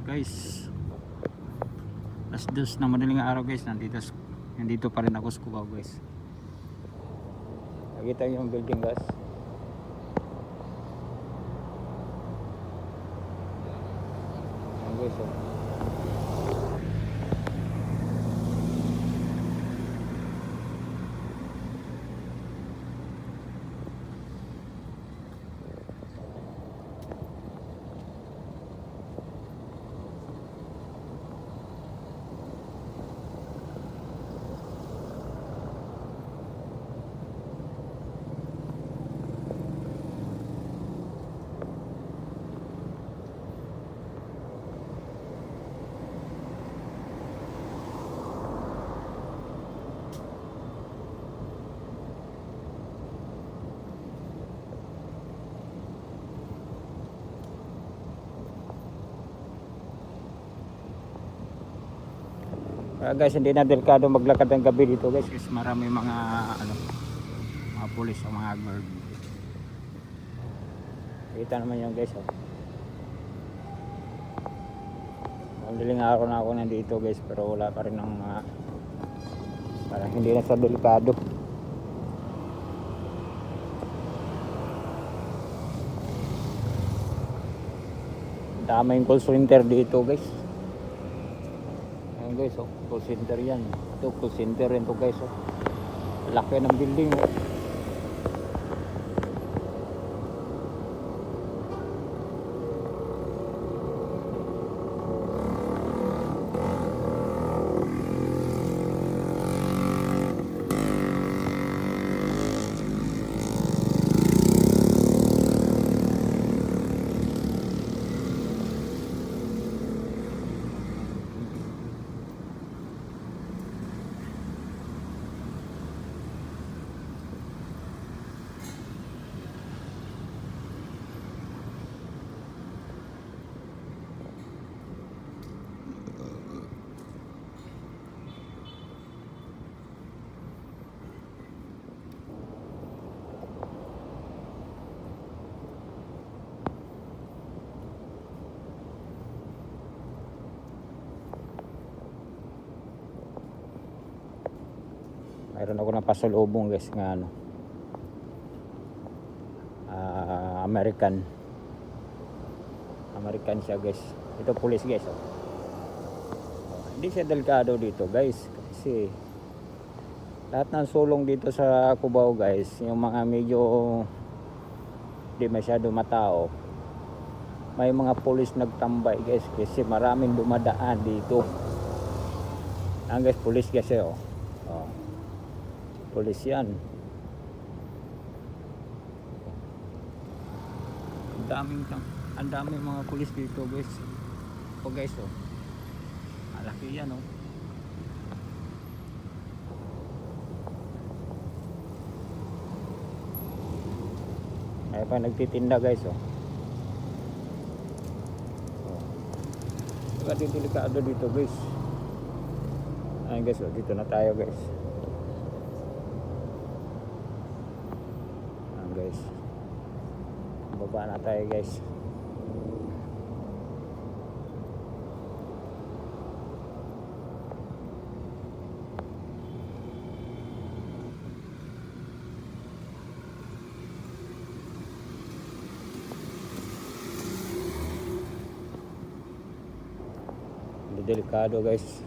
Guys, alas 2 na madaling araw guys, nandito pa rin ako sa Cubao guys. Nakita niyo yung building guys. Ayan guys, oh. Guys, hindi na delikado maglakad ng gabi dito guys, kasi marami mga pulis o mga guard. Kita naman yan guys, oh. Madaling araw na ako nandito guys, pero wala pa rin ng parang hindi na sa delikado. Daming call center dito guys. Ayan guys, oh, call center yan. Ito call center rin to guys, oh. Laki ng building, oh. Mayroon ako na pasalubong guys nga American siya guys. Ito police guys, oh. Hindi siya delikado dito guys, kasi lahat ng sulong dito sa Cubao guys, yung mga medyo di masyado matao, may mga police nagtambay guys, kasi maraming dumadaan dito. Guys, police guys, oh. Police yan. Ang daming mga police dito guys. O guys, oh. Malaki yan, oh. May pa nagtitinda guys, oh. Delikado dito guys. Ayun guys, oh, dito na tayo guys. Guys, baba na tayo guys. Delikado guys.